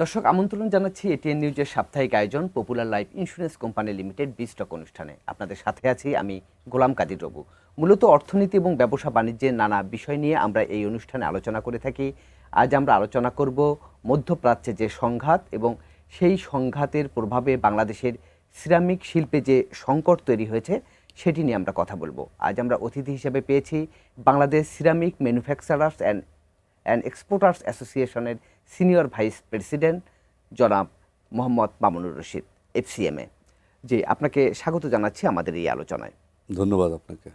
দর্শক আমন্ত্রণ জানাচ্ছি এটিএন নিউজের সাপ্তাহিক আয়োজন popular life insurance company limited বিস্টক অনুষ্ঠানে। আপনাদের সাথে আছি আমি গোলাম কাদির রবু। মূলত অর্থনীতি এবং ব্যবসা বাণিজ্যের নানা বিষয় নিয়ে আমরা এই অনুষ্ঠানে আলোচনা করে থাকি। আজ আমরা আলোচনা করব মধ্যপ্রাচ্যে যে সংঘাত এবং সেই সংঘাতের প্রভাবে বাংলাদেশের সিরামিক শিল্পে যে সংকট তৈরি হয়েছে সেটি নিয়ে আমরা কথা বলবো। আজ আমরা অতিথি হিসেবে পেয়েছি Bangladesh ceramic manufacturers and exporters অ্যাসোসিয়েশনের সিনিয়র ভাইস প্রেসিডেন্ট জনাব মোহাম্মদ মামুনুর রশিদ এফসিএমএ। জি, আপনাকে স্বাগত জানাচ্ছি আমাদের এই আলোচনায়। ধন্যবাদ আপনাকে।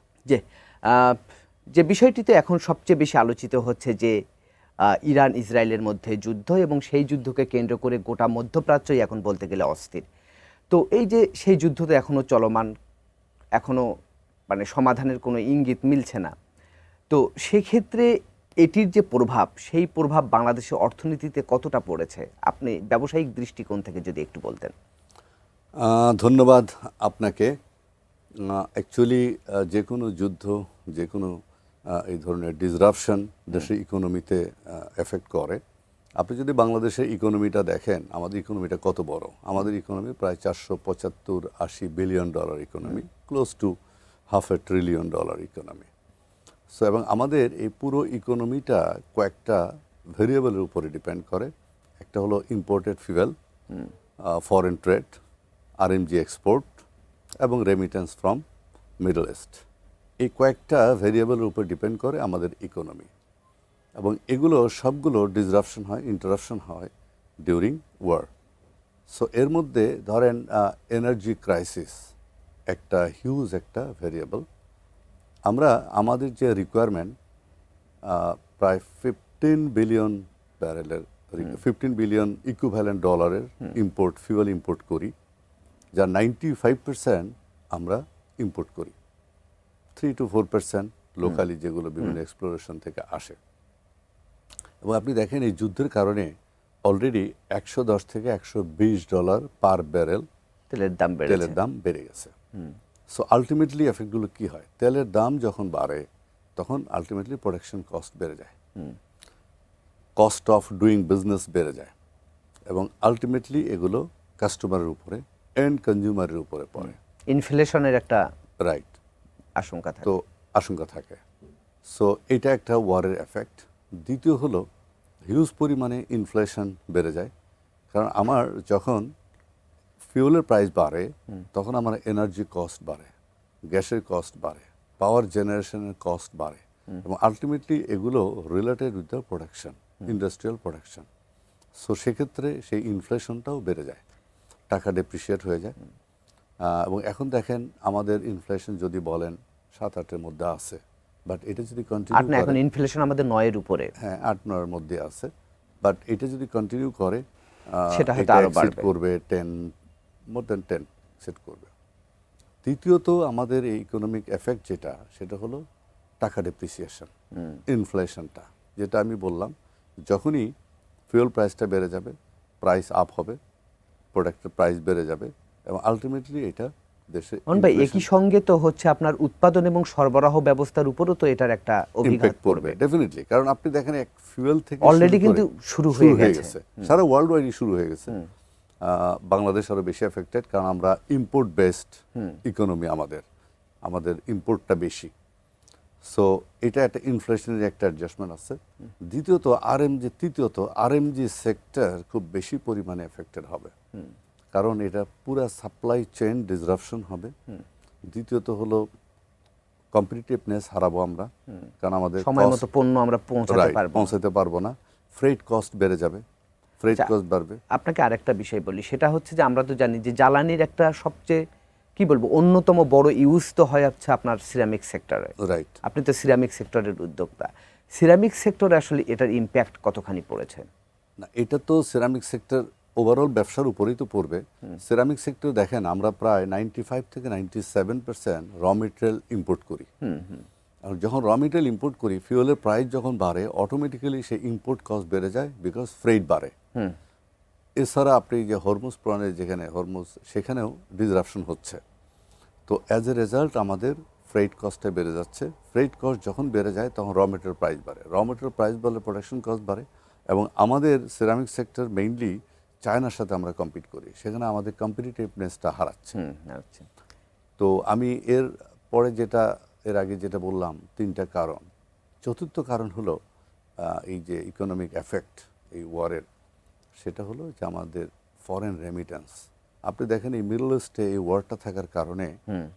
যে বিষয়টিতে এখন সবচেয়ে বেশি আলোচিত হচ্ছে যে ইরান ইসরায়েলের মধ্যে যুদ্ধ, এবং সেই যুদ্ধকে কেন্দ্র করে গোটা মধ্যপ্রাচ্যই এখন বলতে গেলে অস্থির। তো এই যে সেই যুদ্ধ তো এখনও চলমান, এখনও মানে সমাধানের কোনো ইঙ্গিত মিলছে না। তো সেক্ষেত্রে এটির যে প্রভাব, সেই প্রভাব বাংলাদেশের অর্থনীতিতে কতটা পড়েছে আপনি ব্যবসায়িক দৃষ্টিকোণ থেকে যদি একটু বলতেন। ধন্যবাদ আপনাকে। অ্যাকচুয়ালি যে কোনো যুদ্ধ, যে কোনো এই ধরনের ডিসরাপশন দেশের ইকোনমিতে এফেক্ট করে। আপনি যদি বাংলাদেশের ইকোনমিটা দেখেন, আমাদের ইকোনমিটা কত বড়। আমাদের ইকোনমি প্রায় 475-80 billion dollar economy, close two $500 trillion economy. So এবং আমাদের এই পুরো ইকোনমিটা কয়েকটা ভেরিয়েবলের উপরে ডিপেন্ড করে। একটা হলো imported fuel, foreign trade, RMG export এবং রেমিটেন্স ফ্রম মিডল ইস্ট। এই কয়েকটা ভেরিয়েবলের উপর ডিপেন্ড করে আমাদের ইকোনমি, এবং এগুলো সবগুলো ডিসরাপশন হয়, ইন্টারাপশন হয় ডিউরিং ওয়ার। সো এর মধ্যে ধরেন এনার্জি ক্রাইসিস একটা হিউজ একটা ভেরিয়েবল। আমরা আমাদের যে রিকোয়ারমেন্ট প্রায় 15 বিলিয়ন ব্যারেলের, 15 বিলিয়ন ইকুইভ্যালেন্ট ডলারের ইম্পোর্ট, ফিউয়েল ইম্পোর্ট করি, যা 95% আমরা ইম্পোর্ট করি। 3 to 4% লোকালি যেগুলো বিভিন্ন এক্সপ্লোরেশন থেকে আসে। এবং আপনি দেখেন এই যুদ্ধের কারণে অলরেডি $110 থেকে $120 পার ব্যারেল তেলের দাম বেড়ে গেছে। সো আলটিমেটলি এফেক্টগুলো কী হয়? তেলের দাম যখন বাড়ে তখন আলটিমেটলি প্রোডাকশন কস্ট বেড়ে যায়, কস্ট অফ ডুইং বিজনেস বেড়ে যায়, এবং আলটিমেটলি এগুলো কাস্টমারের উপরে, এন্ড কনজিউমারের উপরে পড়ে। ইনফ্লেশনের একটা রাইট আশঙ্কা থাকে। তো আশঙ্কা থাকে। সো এটা একটা ওয়ারের এফেক্ট। দ্বিতীয় হলো হিউজ পরিমাণে ইনফ্লেশন বেড়ে যায়। কারণ আমার যখন ফিউলের প্রাইস বাড়ে তখন আমার এনার্জি কস্ট বাড়ে, গ্যাসের কস্ট বাড়ে, পাওয়ার জেনারেশনের কস্ট বাড়ে, এবং আলটিমেটলি এগুলো related with the production, industrial production. So সেক্ষেত্রে সেই ইনফ্লেশনটাও বেড়ে যায়, টাকা ডেপ্রিসিয়েট হয়ে যায়। এবং এখন দেখেন আমাদের ইনফ্লেশন যদি বলেন 7-8-এর মধ্যে আছে, বাট এটা যদি কন্টিনিউ করে, এখন ইনফ্লেশন আমাদের 9-এর উপরে, হ্যাঁ 8-9-এর মধ্যে আছে, বাট এটা যদি কন্টিনিউ করে সেটা হয়তো আরো বাড়বে, করবে 10, মোর দেন 10 সেট করবে। তৃতীয়ত আমাদের এই ইকোনমিক এফেক্ট যেটা, সেটা হলো টাকা ডেপ্রিসিয়েশন, ইনফ্লেশনটা, যেটা আমি বললাম। যখনই ফুয়েল প্রাইসটা বেড়ে যাবে, প্রাইস আপ হবে, প্রোডাক্টের প্রাইস বেড়ে যাবে, এবং আলটিমেটলি এটা দেশে ভাই একই সঙ্গে তো হচ্ছে আপনার উৎপাদন এবং সরবরাহ ব্যবস্থার উপরও তো এটার একটা অভিঘাত পড়বে ডেফিনেটলি। কারণ আপনি দেখেন এক ফুয়েল থেকে অলরেডি কিন্তু শুরু হয়ে গেছে, সারা ওয়ার্ল্ড ওয়াইডই শুরু হয়ে গেছে। বাংলাদেশ আরো বেশি এফেক্টেড, কারণ আমরা ইম্পোর্ট বেসড ইকোনমি, আমাদের ইম্পোর্টটা বেশি। সো এটা একটা ইনফ্লেশনের একটা অ্যাডজাস্টমেন্ট আছে। তৃতীয়ত আরএমজি সেক্টর খুব বেশি পরিমাণে এফেক্টেড হবে, কারণ এটা পুরা সাপ্লাই চেইন ডিসরাপশন হবে। দ্বিতীয়ত হলো কম্পিটিটিভনেস হারাবো আমরা, কারণ আমাদের সময় মতো পণ্য আমরা পৌঁছাতে পারবো না। ফ্রেট কস্ট বেড়ে যাবে, ফ্রেট কস্ট বাড়বে। আপনাকে আরেকটা বিষয় বলি, সেটা হচ্ছে যে আমরা তো জানি যে জ্বালানির একটা সবচেয়ে কি বলবো অন্যতম বড় ইউজ তো হয় হচ্ছে আপনার সিরামিক সেক্টরে। রাইট, আপনি তো সিরামিক সেক্টরের উদ্যোক্তা। সিরামিক সেক্টরে আসলে এটার ইম্প্যাক্ট কতখানি পড়েছে? না, এটা তো সিরামিক সেক্টর ওভারঅল ব্যবসার উপরেই তো পড়বে। সিরামিক সেক্টর দেখেন আমরা প্রায় 95 থেকে 97% র মেটেরিয়াল ইম্পোর্ট করি। আর যখন র মেটেরিয়াল ইম্পোর্ট করি, ফিউয়েলের প্রাইস যখন বাড়ে, অটোমেটিক্যালি সেই ইম্পোর্ট কস্ট বেড়ে যায়, বিকজ ফ্রেট বাড়ে। এছাড়া আপনি যে হরমুজ প্রণালী, যেখানে হরমুজ, সেখানেও ডিসরাপশন হচ্ছে। তো অ্যাজ এ রেজাল্ট আমাদের ফ্রেট কস্টটা বেড়ে যাচ্ছে। ফ্রেট কস্ট যখন বেড়ে যায় তখন র মেটেরিয়াল প্রাইস বাড়ে, র মেটেরিয়াল প্রাইস বাড়লে প্রোডাকশন কস্ট বাড়ে। এবং আমাদের সিরামিক সেক্টর মেইনলি চায়নার সাথে আমরা কম্পিট করি, সেখানে আমাদের কম্পিটিটিভনেসটা হারাচ্ছে। আচ্ছা। তো আমি এর আগে যেটা বললাম 3টা কারণ, চতুর্থ কারণ হলো এই যে ইকোনমিক এফেক্ট এই ওয়ারের, সেটা হলো যে আমাদের ফরেন রেমিটেন্স। আপনি দেখেন এই মিডল ইস্টে এই ওয়ারটা থাকার কারণে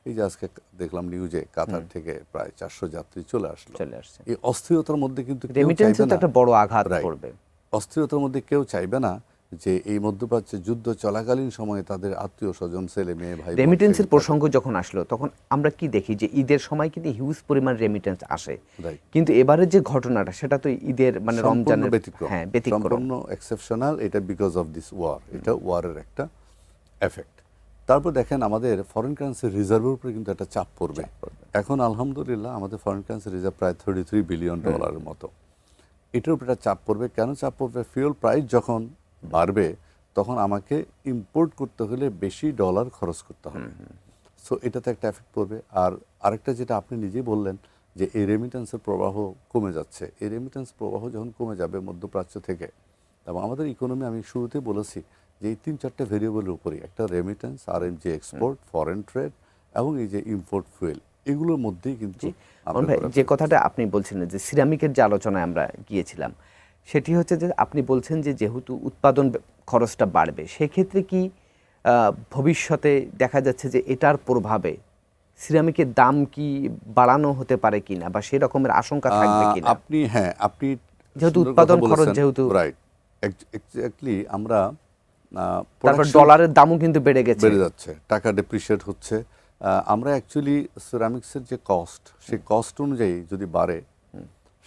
এই যে আজকে দেখলাম নিউজে কাতার থেকে প্রায় 400 যাত্রী চলে আসছে। এই অস্থিরতার মধ্যে কিন্তু কেউ রেমিটেন্সে চাইবে তো না, একটা বড় আঘাত Right. পড়বে। অস্থিরতার মধ্যে কেউ চাইবে না যে এই মধ্যপ্রাচ্যে যুদ্ধ চলাকালীন সময়ে তাদের আত্মীয় স্বজন, ছেলে মেয়ে, ভাই বোন, রেমিটেন্সের প্রসঙ্গ যখন আসলো তখন আমরা কি দেখি যে ঈদের সময় কিন্তু হিউজ পরিমাণ রেমিটেন্স আসে, Right. কিন্তু এবারের যে ঘটনাটা সেটা তো ঈদের মানে সম্পূর্ণ রমজানের ব্যতিক্রম, ব্যতিক্রম। সম্পূর্ণ এক্সেপশনাল। এটা বিকজ অফ দিস ওয়ার, এটা ওয়ারের একটা এফেক্ট। তারপর দেখেন আমাদের ফরেন কারেন্সি রিজার্ভের উপরে কিন্তু একটা চাপ পড়বে। এখন আলহামদুলিল্লাহ আমাদের ফরেন কারেন্সি রিজার্ভ প্রায় $33 বিলিয়ন মতো। এটার উপরে একটা চাপ পড়বে। কেন চাপ পড়বে? ফিউল প্রাইস যখন বাড়বে তখন আমাকে ইম্পোর্ট করতে হলে বেশি ডলার খরচ করতে হবে। সো এটাতে একটা এফেক্ট পড়বে। আর আরেকটা যেটা আপনি নিজেই বললেন যে এই রেমিটেন্সের প্রবাহ কমে যাচ্ছে। এই রেমিটেন্স প্রবাহ যখন কমে যাবে মধ্যপ্রাচ্য থেকে, এবং আমাদের ইকোনমি, আমি শুরুতেই বলেছি যে এই 3-4টা ভেরিয়েবলের উপরই, একটা রেমিটেন্স, আর যে এক্সপোর্ট, ফরেন ট্রেড এবং এই যে ইম্পোর্ট ফুয়েল, এগুলোর মধ্যেই কিন্তু অমন ভাই, যে কথাটা আপনি বলছিলেন যে সিরামিকের যে আলোচনায় আমরা গিয়েছিলাম, সেটি হচ্ছে যে আপনি বলছেন যে যেহেতু উৎপাদন খরচটা বাড়বে, সেক্ষেত্রে কি ভবিষ্যতে দেখা যাচ্ছে যে এটার প্রভাবে সিরামিকের দাম কি বাড়ানো হতে পারে কিনা, বা সেই রকমের আশঙ্কা থাকবে কিনা? আপনি যেহেতু সুন্দর উৎপাদন কথা খরচ বলেছেন। যেহেতু রাইট, এক্স্যাক্টলি। আমরা তারপর production ডলারের দামও কিন্তু বেড়ে গেছে। বেড়ে যাচ্ছে, টাকা ডেপ্রিসিয়েট হচ্ছে। আমরা অ্যাকচুয়ালি সিরামিক্সের যে কস্ট, সেই কস্ট অনুযায়ী যদি বাড়ে,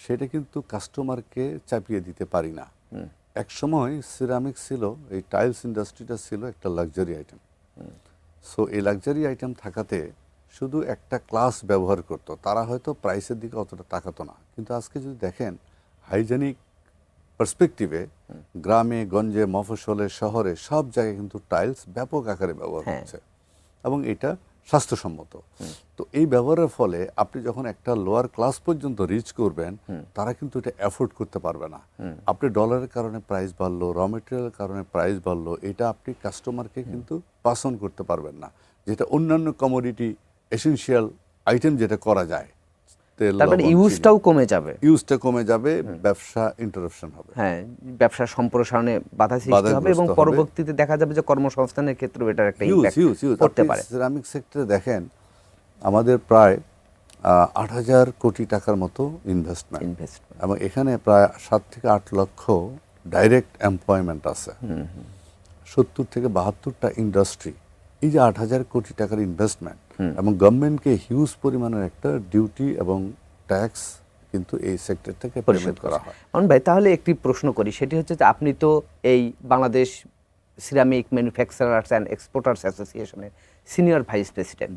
সেটা কিন্তু কাস্টমারকে চাপিয়ে দিতে পারি না। এক সময় সিরামিক্স ছিল, এই টাইলস ইন্ডাস্ট্রিটা ছিল একটা লাক্সারি আইটেম। সো এই লাক্সারি আইটেম থাকাতে শুধু একটা ক্লাস ব্যবহার করতো, তারা হয়তো প্রাইসের দিকে অতটা তাকাতো না। কিন্তু আজকে যদি দেখেন হাইজেনিক পার্সপেক্টিভে, গ্রামে গঞ্জে, মফস্বলে, শহরে, সব জায়গায় কিন্তু টাইলস ব্যাপক আকারে ব্যবহার হচ্ছে, এবং এটা স্বাস্থ্যসম্মত। তো এই ব্যবহারের ফলে আপনি যখন একটা লোয়ার ক্লাস পর্যন্ত রিচ করবেন, তারা কিন্তু এটা অ্যাফোর্ড করতে পারবে না। আপনি ডলারের কারণে প্রাইস বাড়লো, র মেটেরিয়ালের কারণে প্রাইস বাড়লো, এটা আপনি কাস্টমারকে কিন্তু পাস অন করতে পারবেন না, যেটা অন্যান্য কমোডিটি এসেনশিয়াল আইটেম যেটা করা যায়। তারপরে ইউজটাও কমে যাবে, ইউজটা কমে যাবে, ব্যবসা ইন্টারাপশন হবে, ব্যবসার সম্প্রসারণে বাধা সৃষ্টি হবে, এবং পরবর্তীতে দেখা যাবে যে কর্মসংস্থানের ক্ষেত্রেও এটার একটা ইমপ্যাক্ট পড়তে পারে। সিরামিক সেক্টরে দেখেন আমাদের প্রায় 8,000 কোটি টাকার মতো ইনভেস্টমেন্ট, এবং এখানে প্রায় 7 থেকে 8 লক্ষ ডাইরেক্ট এমপ্লয়মেন্ট আছে, 70 থেকে 72টা ইন্ডাস্ট্রি। এই যে 8,000 কোটি টাকার ইনভেস্টমেন্ট, এবং গভর্নমেন্টকে হিউজ পরিমাণের একটা ডিউটি এবং ট্যাক্স কিন্তু এই সেক্টর থেকে পেমেন্ট করা হয়। ভাই, তাহলে একটি প্রশ্ন করি, সেটি হচ্ছে যে আপনি তো এই Bangladesh ceramic manufacturers and exporters অ্যাসোসিয়েশনের সিনিয়র ভাইস প্রেসিডেন্ট।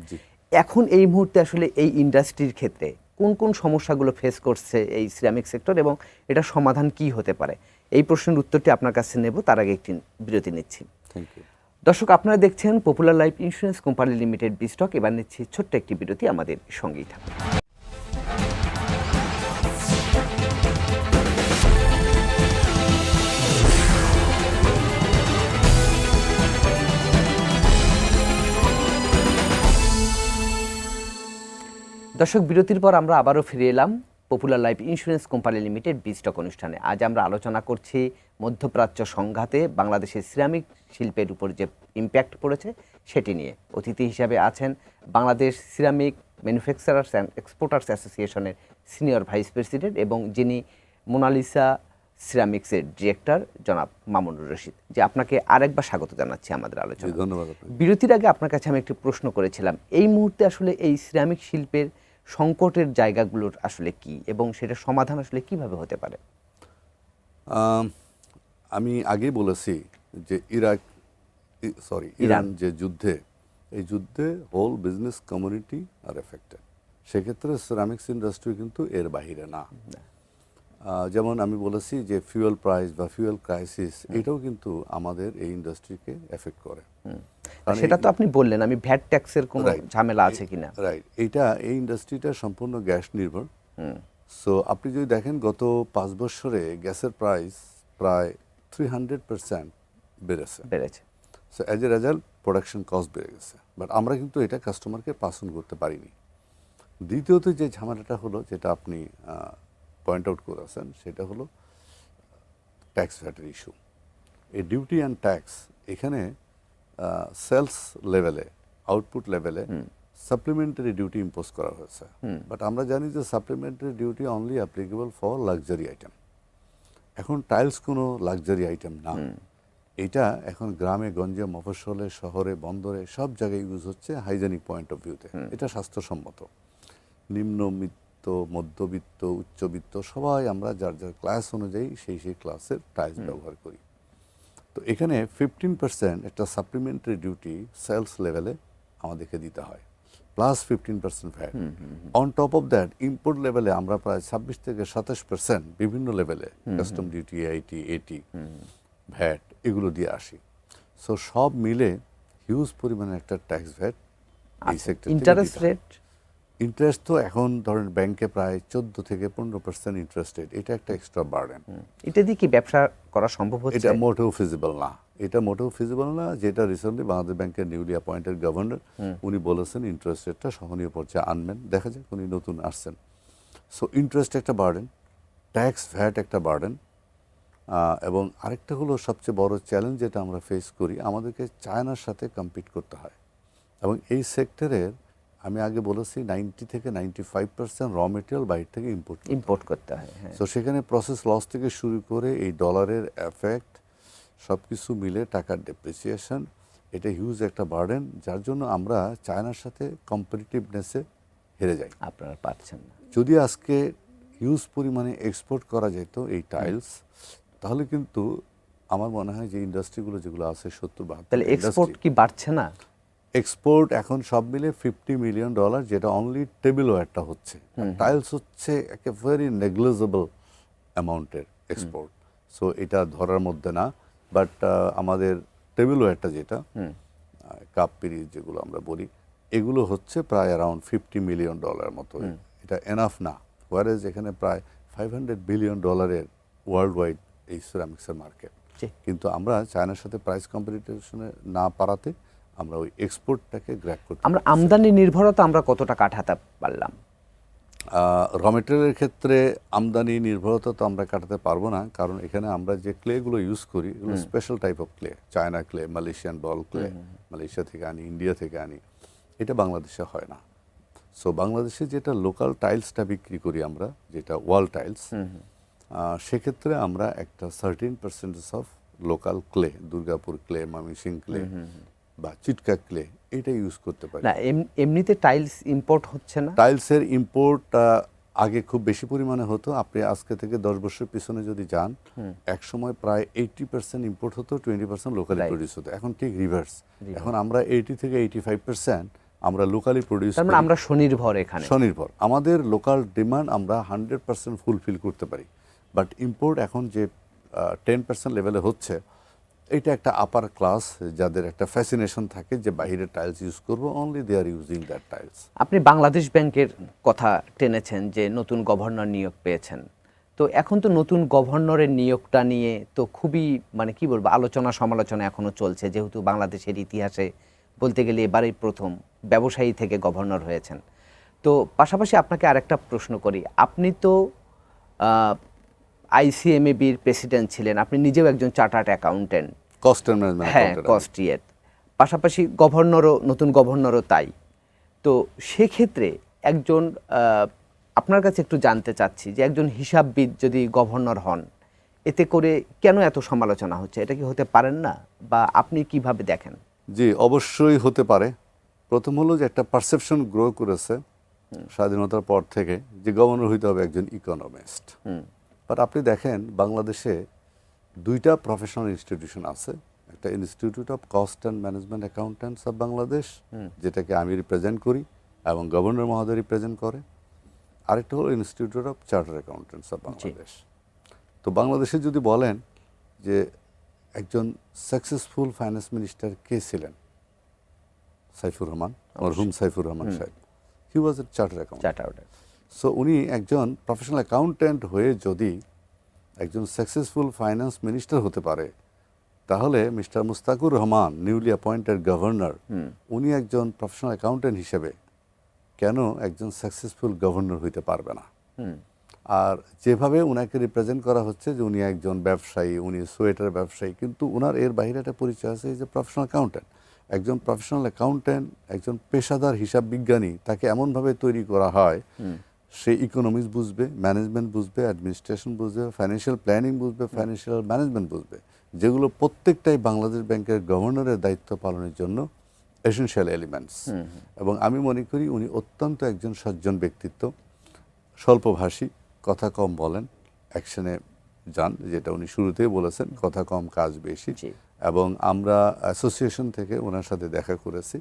এখন এই মুহূর্তে আসলে এই ইন্ডাস্ট্রির ক্ষেত্রে কোন কোন সমস্যাগুলো ফেস করছে এই সিরামিক সেক্টর, এবং এটা সমাধান কি হতে পারে? এই প্রশ্নের উত্তরটি আপনার কাছে নেব, তার আগে একটি বিরতি নিচ্ছি। Thank you. দর্শক, আপনারা দেখছেন popular life insurance company limited বিস্টক। এবার নিচ্ছি ছোট্ট একটি বিরতি, আমাদের সঙ্গেই থাকুন। দর্শক, বিরতির পর আমরা আবারও ফিরে এলাম popular life insurance company limited বিস্টক অনুষ্ঠানে। আজ আমরা আলোচনা করছি মধ্যপ্রাচ্য সংঘাতে বাংলাদেশের সিরামিক শিল্পের উপর যে ইম্প্যাক্ট পড়েছে সেটি নিয়ে। অতিথি হিসাবে আছেন Bangladesh ceramic manufacturers and exporters অ্যাসোসিয়েশনের সিনিয়র ভাইস প্রেসিডেন্ট এবং যিনি মোনালিসা সিরামিক্সের ডিরেক্টর জনাব মামুনুর রশিদ। যে আপনাকে আরেকবার স্বাগত জানাচ্ছি আমাদের আলোচনায়। ধন্যবাদ। বিরতির আগে আপনার কাছে আমি একটি প্রশ্ন করেছিলাম, এই মুহূর্তে আসলে এই সিরামিক শিল্পের সংকটের জায়গাগুলোর আসলে কি, এবং সেটা সমাধান আসলে কিভাবে হতে পারে? আমি আগেই বলেছি যে ইরান যে যুদ্ধে, এই যুদ্ধে হোল বিজনেস কমিউনিটি আর এফেক্টেড। সেক্ষেত্রে সিরামিক্স ইন্ডাস্ট্রি কিন্তু এর বাহিরে না। যেমন আমি বলেছি যে ফিউয়েল প্রাইস বা ফিউয়েল ক্রাইসিস, এটাও কিন্তু আমাদের এই ইন্ডাস্ট্রিকে এফেক্ট করে। সেটা তো আপনি বললেন, আমি ভ্যাট ট্যাক্সের কোনো ঝামেলা আছে কিনা। রাইট, এই ইন্ডাস্ট্রিটা সম্পূর্ণ গ্যাস নির্ভর। সো আপনি যদি দেখেন গত 5 বছরে গ্যাসের প্রাইস প্রায় 300% বেড়েছে। So as a result production cost বেড়ে গেছে, বাট আমরা কিন্তু এটা কাস্টমারকে পাস অন করতে পারিনি। দ্বিতীয়ত যে ঝামেলাটা হলো, যেটা আপনি পয়েন্ট আউট করেছেন, সেটা হলো ট্যাক্স ভ্যাটের ইস্যু। এই ডিউটি অ্যান্ড ট্যাক্স এখানে সেলস লেভেলে, আউটপুট লেভেলে সাপ্লিমেন্টারি ডিউটি ইম্পোজ করা হয়েছে, বাট আমরা জানি যে supplementary duty only applicable for luxury item. এখন টাইলস কোনো লাক্সারি আইটেম না, এটা এখন গ্রামে গঞ্জে মফস্বলে শহরে বন্দরে সব জায়গায় ইউজ হচ্ছে হাইজেনিক পয়েন্ট অফ ভিউতে। এটা স্বাস্থ্যসম্মত। নিম্নবিত্ত, মধ্যবিত্ত, উচ্চবিত্ত সবাই আমরা যার যার ক্লাস অনুযায়ী সেই ক্লাসের টাইলস ব্যবহার করি। তো এখানে 15% একটা সাপ্লিমেন্টারি ডিউটি সেলস লেভেলে আমাদেরকে দিতে হয়, plus 15% VAT. On top of that import লেভেলে আমরা প্রায় 26 থেকে 27% বিভিন্ন লেভেলে কাস্টম ডিউটি, আইটি, এটি, ভ্যাট এগুলো দিয়ে আসি। সো সব মিলে হিউজ পরিমাণে একটা ট্যাক্স ভ্যাট এই সেক্টর। ইন্টারেস্ট রেট, ইন্টারেস্ট তো এখন ধরেন ব্যাংকে প্রায় 14 থেকে 15% ইন্টারেস্ট রেট, এটা একটা এক্সট্রা বার্ডেন। এটা দিয়ে কি ব্যবসা করা সম্ভব হচ্ছে? এটা মোটেও ফিজিবল না, এটা মোটেও ফিজিবল না। যেটা রিসেন্টলি বাংলাদেশ ব্যাংকের নিউলি অ্যাপয়েন্টেড গভর্নর, উনি বলেছেন ইন্টারেস্ট রেটটা সহনীয় পর্যায়ে আনবেন। দেখা যাক, উনি নতুন আসছেন। সো ইন্টারেস্ট একটা বার্ডেন, ট্যাক্স ভ্যাট একটা বার্ডেন, এবং আরেকটা হলো সবচেয়ে বড় চ্যালেঞ্জ যেটা আমরা ফেস করি, আমাদেরকে চায়নার সাথে কম্পিট করতে হয়। এবং এই সেক্টরের আমি আগে বলেছি 90 থেকে 95% র মেটেরিয়াল বাইরে থেকে ইম্পোর্ট করতে হয়। তো সেখানে প্রসেস লস থেকে শুরু করে এই ডলারের এফেক্ট সব কিছু মিলে টাকার ডেপ্রিসিয়েশন, এটা হিউজ একটা বার্ডেন, যার জন্য আমরা চায়নার সাথে কম্পিটিটিভনেসে হেরে যাই। আপনারা পারছেন না। যদি আজকে হিউজ পরিমাণে এক্সপোর্ট করা যেত এই টাইলস, তাহলে কিন্তু আমার মনে হয় যে ইন্ডাস্ট্রিগুলো যেগুলো আছে 70-72, তাহলে এক্সপোর্ট কি বাড়ছে না? এক্সপোর্ট এখন সব মিলে $50 মিলিয়ন, যেটা অনলি টেবিল ওয়্যারটা হচ্ছে। টাইলস হচ্ছে একেবারে নেগলিজেবল অ্যামাউন্টের এক্সপোর্ট, সো এটা ধরার মধ্যে না। বাট আমাদের টেবিল ওয়্যারটা যেটা কাপ পিরিজ যেগুলো আমরা বলি, এগুলো হচ্ছে প্রায় অ্যারাউন্ড $50 মিলিয়ন মতো। এটা এনাফ না, ওয়ারেজ এখানে প্রায় $500 বিলিয়ন ওয়ার্ল্ড ওয়াইড এই সিরামিক্সের মার্কেট। কিন্তু আমরা চায়নার সাথে প্রাইস কম্পিটিশনে না পারাতে আমরা ওই এক্সপোর্টটাকে গ্র্যাব করতে, আমরা আমদানি নির্ভরতা আমরা কতটা কাটাতে পারলাম? র মেটেরিয়ালের ক্ষেত্রে আমদানি নির্ভরতা তো আমরা কাটাতে পারবো না, কারণ এখানে আমরা যে ক্লেগুলো ইউজ করি এগুলো special type of clay, China clay, Malaysian ball clay, Malaysia থেকে আনি, ইন্ডিয়া থেকে আনি, এটা বাংলাদেশে হয় না। সো বাংলাদেশে যেটা লোকাল টাইলসটা বিক্রি করি আমরা, যেটা ওয়াল টাইলস, সেক্ষেত্রে আমরা একটা certain percentage of local clay, Durgapur clay, Mymensingh clay বা চিটকা ক্লে, এটা ইউজ করতে পারি না। এমনিতে টাইলস ইম্পোর্ট হচ্ছে না? টাইলসের ইম্পোর্ট আগে খুব বেশি পরিমাণে হতো। আপনি আজকে থেকে 10 বছর পিছনে যদি যান, এক সময় প্রায় 80% ইম্পোর্ট হতো, 20% লোকালি প্রডিউস হতো। এখন ঠিক রিভার্স, এখন আমরা 80 থেকে 85% আমরা লোকালি প্রডিউস করি। আমরা স্বনির্ভর, এখানে স্বনির্ভর। আমাদের লোকাল ডিমান্ড আমরা 100% ফুলফিল করতে পারি, বাট ইম্পোর্ট এখন যে 10% লেভেলে হচ্ছে, এটা একটা আপার ক্লাস যাদের একটা ফ্যাসিনেশন থাকে যে বাইরে টাইলস ইউজ করবো, only they are using that tiles. আপনি বাংলাদেশ ব্যাংকের কথা টেনেছেন যে নতুন গভর্নর নিয়োগ পেয়েছেন, তো এখন তো নতুন গভর্নরের নিয়োগটা নিয়ে তো খুবই মানে কি বলবো, আলোচনা সমালোচনা এখনো চলছে, যেহেতু বাংলাদেশের ইতিহাসে বলতে গেলে এবারেই প্রথম ব্যবসায়ী থেকে গভর্নর হয়েছেন। তো পাশাপাশি আপনাকে আরেকটা প্রশ্ন করি, আপনি তো ICMAB-র প্রেসিডেন্ট ছিলেন, আপনি নিজেও একজন chartered accountant, cost and management, হ্যাঁ কস্ট ইয়ের, পাশাপাশি নতুন গভর্নরও তাই। তো সেক্ষেত্রে একজন আপনার কাছে একটু জানতে চাচ্ছি যে একজন হিসাববিদ যদি গভর্নর হন, এতে করে কেন এত সমালোচনা হচ্ছে? এটা কি হতে পারেন না, বা আপনি কিভাবে দেখেন? জি, অবশ্যই হতে পারে। প্রথম হলো যে একটা পারসেপশন গ্রো করেছে স্বাধীনতার পর থেকে যে গভর্নর হইতে হবে একজন ইকোনমিস্ট। বাট আপনি দেখেন বাংলাদেশে দুইটা প্রফেশনাল ইনস্টিটিউশন আছে, একটা institute of cost and management accountants of Bangladesh, যেটাকে আমি রিপ্রেজেন্ট করি এবং গভর্নর মহোদয় রিপ্রেজেন্ট করে, আরেকটা হলো institute of chartered accountants of Bangladesh. তো বাংলাদেশে যদি বলেন যে একজন সাকসেসফুল ফাইন্যান্স মিনিস্টার কে ছিলেন, সাইফুর রহমান, মরহুম সাইফুর রহমান সাহেব, হি ওয়াজ এ চার্টার্ড অ্যাকাউন্ট্যান্ট। সো উনি একজন প্রফেশনাল অ্যাকাউন্ট্যান্ট হয়ে যদি একজন সাকসেসফুল ফাইন্যান্স মিনিস্টার হতে পারে, তাহলে mister Mustakur Rahman newly appointed governor, উনি একজন প্রফেশনাল অ্যাকাউন্টেন্ট হিসেবে কেন একজন সাকসেসফুল গভর্নর হইতে পারবে না? আর যেভাবে উনাকে রিপ্রেজেন্ট করা হচ্ছে যে উনি একজন ব্যবসায়ী, উনি সোয়েটার ব্যবসায়ী, কিন্তু উনার এর বাইরে একটা পরিচয় আছে যে প্রফেশনাল অ্যাকাউন্টেন্ট। একজন প্রফেশনাল অ্যাকাউন্টেন্ট, একজন পেশাদার হিসাব বিজ্ঞানী, তাকে এমনভাবে তৈরি করা হয় সে ইকোনমিক্স বুঝবে, ম্যানেজমেন্ট বুঝবে, অ্যাডমিনিস্ট্রেশন বুঝবে, ফাইন্যান্সিয়াল প্ল্যানিং বুঝবে, ফাইন্যান্সিয়াল ম্যানেজমেন্ট বুঝবে, যেগুলো প্রত্যেকটাই বাংলাদেশ ব্যাংকের গভর্নরের দায়িত্ব পালনের জন্য এসেনশিয়াল এলিমেন্টস। এবং আমি মনে করি উনি অত্যন্ত একজন সজ্জন ব্যক্তিত্ব, স্বল্পভাষী, কথা কম বলেন, অ্যাকশনে যান, যেটা উনি শুরুতেই বলেছেন, কথা কম কাজ বেশি। এবং আমরা অ্যাসোসিয়েশন থেকে ওনার সাথে দেখা করেছি,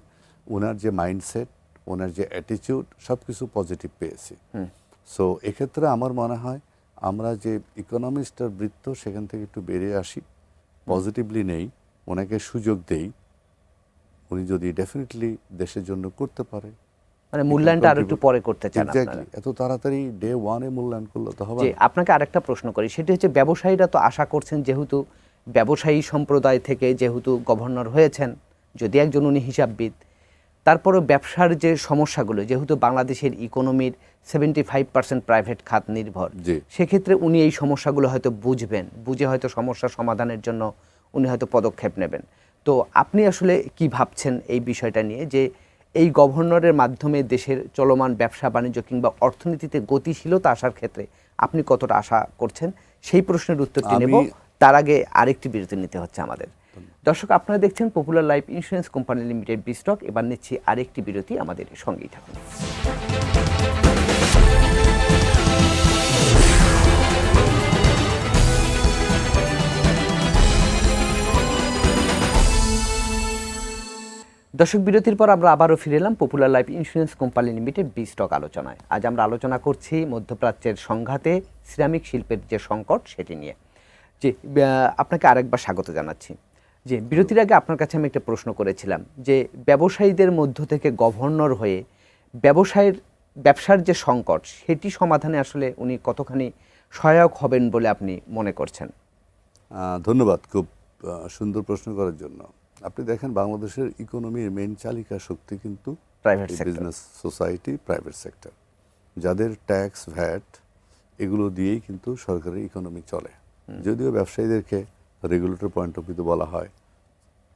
ওনার যে মাইন্ডসেট, ওনার যে অ্যাটিটিউড, সব কিছু পজিটিভ পেয়েছি। সো এক্ষেত্রে আমার মনে হয় আমরা যে ইকোনমিস্টের বৃত্ত, সেখান থেকে একটু বেরিয়ে আসি, পজিটিভলি নেই, ওনাকে সুযোগ দেই। উনি যদি ডেফিনেটলি দেশের জন্য করতে পারে, মানে মূল্যায়নটা আরো একটু পরে করতে চান আপনারা? এক্স্যাক্টলি, এত তাড়াতাড়ি ডে ওয়ানে মূল্যায়ন করলে তো হবে যে না। আপনাকে আরেকটা প্রশ্ন করি, সেটি হচ্ছে ব্যবসায়ীরা তো আশা করছেন, যেহেতু ব্যবসায়ী সম্প্রদায় থেকে যেহেতু গভর্নর হয়েছেন, যদি একজন উনি হিসাববিদ, তারপরেও ব্যবসার যে সমস্যাগুলো, যেহেতু বাংলাদেশের ইকোনমির 75% প্রাইভেট খাত নির্ভর, জি। সেক্ষেত্রে উনি এই সমস্যাগুলো হয়তো বুঝবেন, বুঝে হয়তো সমস্যা সমাধানের জন্য উনি হয়তো পদক্ষেপ নেবেন। তো আপনি আসলে কি ভাবছেন এই বিষয়টা নিয়ে, যে এই গভর্নরের মাধ্যমে দেশের চলমান ব্যবসা বাণিজ্য কিংবা অর্থনীতিতে গতিশীলতা আসার ক্ষেত্রে আপনি কতটা আশা করছেন? সেই প্রশ্নের উত্তরটি নেব, তার আগে আরেকটি বিরতি নিতে হচ্ছে আমাদের। দর্শক, আপনারা দেখছেন popular life insurance company limited বিস্টক। এবার নিচ্ছি আরেকটি বিরতি, আমাদের সঙ্গেই থাকুন। দর্শক, বিরতির পর আমরা আবারও ফিরে এলাম popular life insurance company limited বিস্টক আলোচনায়। আজ আমরা আলোচনা করছি মধ্যপ্রাচ্যের সংঘাতে সিরামিক শিল্পের যে সংকট, সেটি নিয়ে। যে আপনাকে আরেকবার স্বাগত জানাচ্ছি। যে বিরতির আগে আপনার কাছে আমি একটা প্রশ্ন করেছিলাম, যে ব্যবসায়ীদের মধ্য থেকে গভর্নর হয়ে ব্যবসার যে সংকট, সেটি সমাধানে আসলে উনি কতখানি সহায়ক হবেন বলে আপনি মনে করছেন? ধন্যবাদ খুব সুন্দর প্রশ্ন করার জন্য। আপনি দেখেন বাংলাদেশের ইকোনমির মেইন চালিকা শক্তি কিন্তু private sector, business society, private sector, যাদের ট্যাক্স ভ্যাট এগুলো দিয়েই কিন্তু সরকারের ইকোনমি চলে। যদিও ব্যবসায়ীদেরকে রেগুলেটর পয়েন্ট অফ ভিউ বলা হয়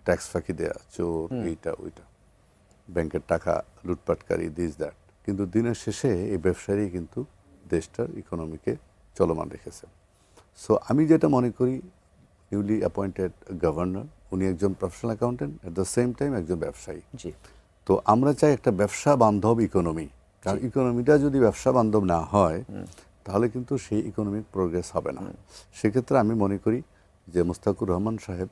ট্যাক্স ফাঁকি দেয়া, চোর, এইটা ওইটা, ব্যাংকের টাকা লুটপাটকারী, দিস দ্যাট, কিন্তু দিনের শেষে এই ব্যবসায়ী কিন্তু দেশটার ইকোনমিকে চলমান রেখেছে। সো আমি যেটা মনে করি, নিউলি অ্যাপয়েন্টেড গভর্নর, উনি একজন professional accountant, at the same time একজন ব্যবসায়ী। জি। তো আমরা চাই একটা ব্যবসা বান্ধব ইকোনমি, কারণ ইকোনমিটা যদি ব্যবসা বান্ধব না হয় তাহলে কিন্তু সেই ইকোনমিক প্রোগ্রেস হবে না। সেক্ষেত্রে আমি মনে করি যে মুস্তাকুর রহমান সাহেব,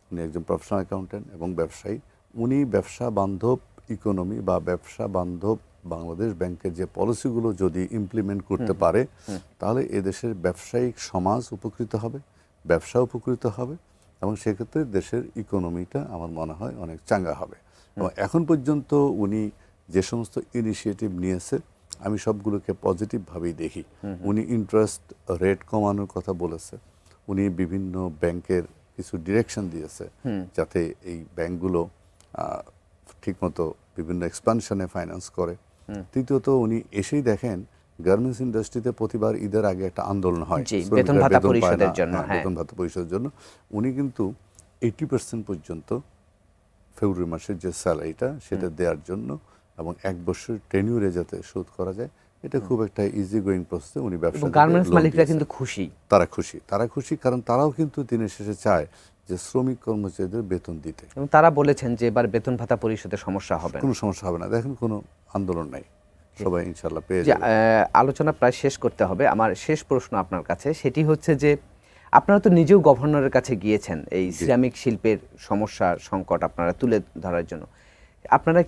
উনি একজন প্রফেশনাল অ্যাকাউন্টেন্ট এবং ব্যবসায়ী, উনি ব্যবসা বান্ধব ইকোনমি বা ব্যবসা বান্ধব বাংলাদেশ ব্যাংকের যে পলিসিগুলো যদি ইমপ্লিমেন্ট করতে পারে, তাহলে এদেশের ব্যবসায়িক সমাজ উপকৃত হবে, ব্যবসা উপকৃত হবে, এবং সেক্ষেত্রে দেশের ইকোনমিটা আমার মনে হয় অনেক চাঙ্গা হবে। এবং এখন পর্যন্ত উনি যে সমস্ত ইনিশিয়েটিভ নিয়েছে, আমি সবগুলোকে পজিটিভভাবেই দেখি। উনি ইন্টারেস্ট রেট কমানোর কথা বলেছে, উনি বিভিন্ন ব্যাংকের কিছু ডিরেকশন দিয়েছে যাতে এই ব্যাংকগুলো ঠিকমতো বিভিন্ন এক্সপানশনে ফাইন্যান্স করে। তৃতীয়ত, উনি এসেই দেখেন গার্মেন্টস ইন্ডাস্ট্রিতে প্রতিবার ঈদের আগে একটা আন্দোলন হয় বেতন ভাতা পরিশোধের জন্য। বেতন ভাতা পরিশোধের জন্য উনি কিন্তু 80% পর্যন্ত ফেব্রুয়ারি মাসের যে স্যালারিটা সেটা দেওয়ার জন্য, এবং 1 বছর টেনিউরে যাতে শোধ করা যায়, এটা খুব একটা ইজি গোয়িং প্রসেসে উনি ব্যবসা। গার্মেন্টস মালিকরা কিন্তু খুশি, তারা খুশি, কারণ তারাও কিন্তু দিনের শেষে চায় যে শ্রমিক কর্মচারীদের বেতন দিতে, এবং তারা বলেছেন যে এবার বেতন ভাতা পরিশোধে সমস্যা হবে না, কোনো সমস্যা হবে না। দেখেন কোনো আন্দোলন নাই, সবাই ইনশাআল্লাহ পেয়ে যাবে। আলোচনা প্রায় শেষ করতে হবে। আমার শেষ প্রশ্ন আপনার কাছে, সেটি হচ্ছে যে আপনারা তো নিজেও গভর্নরের কাছে গিয়েছেন এই সিরামিক শিল্পের সমস্যা সংকট আপনারা তুলে ধরার জন্য। আপনারা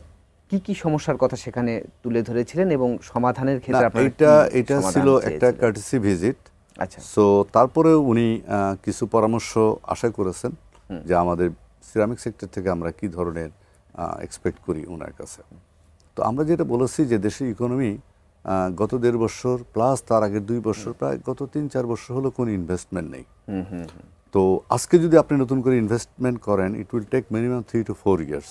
কি কি সমস্যার কথা সেখানে তুলে ধরেছিলেন এবং সমাধানের ক্ষেত্রে আপনারা এটা ছিল একটা কার্টেসি ভিজিট। আচ্ছা। সো তারপরে উনি কিছু পরামর্শ আশা করেছেন যে আমাদের সিরামিক সেক্টর থেকে আমরা কি ধরনের এক্সপেক্ট করি ওনার কাছে। তো আমরা যেটা বলেছি যে দেশের ইকোনমি গত 1.5 বছর প্লাস তার আগের 2 বছর, প্রায় গত 3-4 বছর হলো কোনো ইনভেস্টমেন্ট নেই। তো আজকে যদি আপনি নতুন করে ইনভেস্টমেন্ট করেন, it will take minimum 3 to 4 years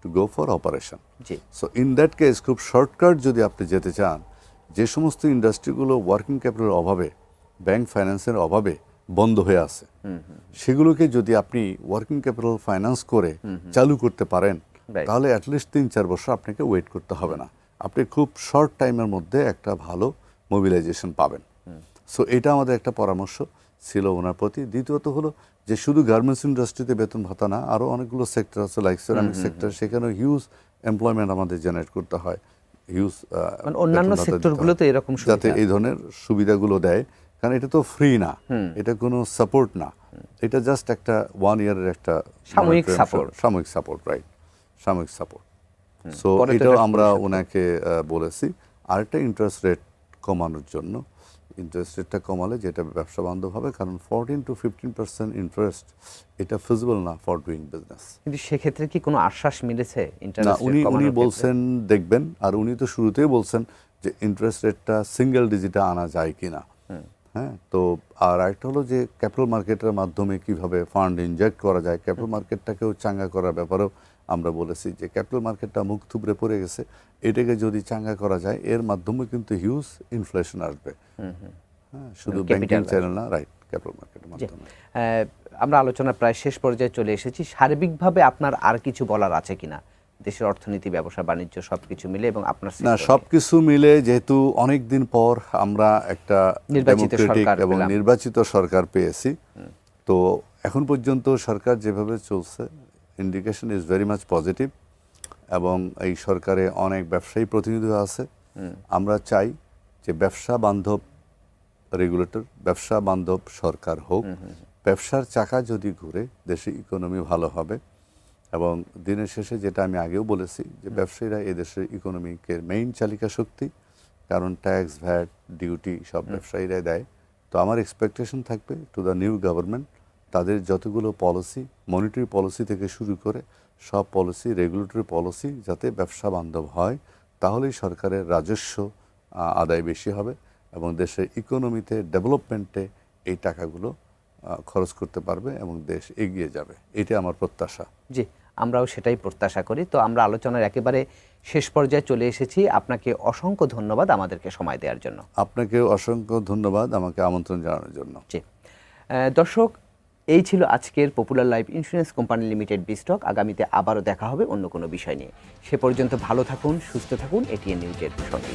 to go for operation. জি সো ইন দ্যাট কেস খুব শর্টকাট যদি আপনি যেতে চান, যে সমস্ত ইন্ডাস্ট্রিগুলো ওয়ার্কিং ক্যাপিটালের অভাবে, ব্যাংক ফাইন্যান্সের অভাবে বন্ধ হয়ে আছে, সেগুলোকে যদি আপনি ওয়ার্কিং ক্যাপিটাল ফাইন্যান্স করে চালু করতে পারেন, Right. তাহলে অ্যাটলিস্ট 3-4 বছর আপনাকে ওয়েট করতে হবে না, আপনি খুব শর্ট টাইমের মধ্যে একটা ভালো মোবিলাইজেশন পাবেন। সো এটা আমাদের একটা পরামর্শ ছিল ওনার প্রতি। দ্বিতীয়ত হলো যে শুধু গার্মেন্টস ইন্ডাস্ট্রিতে বেতন ভাতা না, আরও অনেকগুলো সেক্টর আছে লাইক সেরামিক সেক্টর, সেখানেও হিউজ এমপ্লয়মেন্ট আমাদের জেনারেট করতে হয়, হিউজ মানে অন্যান্য সেক্টরগুলোতে এরকম যাতে এই ধরনের সুবিধাগুলো দেয়, কারণ এটা তো ফ্রি না, এটা কোনো সাপোর্ট না, এটা জাস্ট একটা 1 ইয়ারের একটা সাময়িক support। সাময়িক সাপোর্ট, রাইট, সাময়িক সাপোর্ট। সো পরে তো এটাও এটা আমরা পরিশোধ ওনাকে বলেছি। আরেকটা ইন্টারেস্ট রেট কমানোর জন্য, ইন্টারেস্ট রেটটা কমালে যেটা ব্যবসা বান্ধব হবে, কারণ 14 to 15% ইন্টারেস্ট এটা ফিজিবল না ফর ডুইং বিজনেস। কিন্তু সেক্ষেত্রে কি কোনো আশ্বাস মিলেছে না, ইন্টারেস্ট রেট উনি কমানোর ক্ষেত্রে? বলছেন দেখবেন, আর উনি তো শুরুতেই বলছেন যে ইন্টারেস্ট রেটটা সিঙ্গেল ডিজিটে আনা যায় কিনা। হ্যাঁ, তো আর একটা হলো যে ক্যাপিটাল মার্কেটের মাধ্যমে কিভাবে ফান্ড ইনজেক্ট করা যায়, ক্যাপিটাল মার্কেটটাকেও চাঙ্গা করার ব্যাপারেও আমরা বলেছি যে ক্যাপিটাল মার্কেটটা মুখ থুবড়ে পড়ে গেছে, এটাকে যদি চাঙ্গা করা যায়, এর মাধ্যমে কিন্তু হিউজ ইনফ্লেশন আসবে। হ্যাঁ, শুধু ব্যাংকিং Capital চ্যানেল না, রাইট, ক্যাপিটাল মার্কেটের মাধ্যমে। আমরা আলোচনার প্রায় শেষ পর্যায়ে চলে এসেছি। সার্বিকভাবে আপনার আর কিছু বলার আছে কিনা দেশের অর্থনীতি, ব্যবসা বাণিজ্য সবকিছু মিলে এবং আপনার না, sector নিয়ে? সবকিছু মিলে যেহেতু অনেক দিন পর আমরা একটা নির্বাচিত ডেমোক্রেটিক সরকার এবং পেলাম। নির্বাচিত সরকার পেয়েছি, তো এখন পর্যন্ত সরকার যেভাবে চলছে, indication is very much positive, এবং এই সরকারে অনেক ব্যবসায়ী প্রতিনিধি আছে। আমরা চাই যে ব্যবসা বান্ধব রেগুলেটর, ব্যবসা বান্ধব সরকার হোক, ব্যবসার চাকা যদি ঘুরে দেশে ইকোনমি ভালো হবে, এবং দিনের শেষে যেটা আমি আগেও বলেছি যে ব্যবসায়ীরা এদেশের ইকোনমিকের মেইন চালিকা শক্তি, কারণ ট্যাক্স, ভ্যাট, ডিউটি সব ব্যবসায়ীরাই দেয়। তো আমার এক্সপেকটেশন থাকবে টু দ্য নিউ গভর্নমেন্ট, তাদের যতগুলো পলিসি, মনিটারি পলিসি থেকে শুরু করে সব পলিসি, রেগুলেটরি পলিসি যাতে ব্যবসা বান্ধব হয়, তাহলেই সরকারের রাজস্ব আদায় বেশি হবে এবং দেশের ইকোনমিতে, ডেভেলপমেন্টে এই টাকাগুলো খরচ করতে পারবে এবং দেশ এগিয়ে যাবে। এটা আমার প্রত্যাশা। জি, আমরাও সেটাই প্রত্যাশা করি। তো আমরা আলোচনার একেবারে শেষ পর্যায়ে চলে এসেছি। আপনাকে অসংখ্য ধন্যবাদ আমাদেরকে সময় দেওয়ার জন্য। আপনাকেও অসংখ্য ধন্যবাদ আমাকে আমন্ত্রণ জানানোর জন্য। জি, দর্শক, এই ছিল আজকের popular life insurance company limited বিস্টক। আগামীতে আবারও দেখা হবে অন্য কোনো বিষয় নিয়ে। সে পর্যন্ত ভালো থাকুন, সুস্থ থাকুন। এটিএন নিউজের সঙ্গে।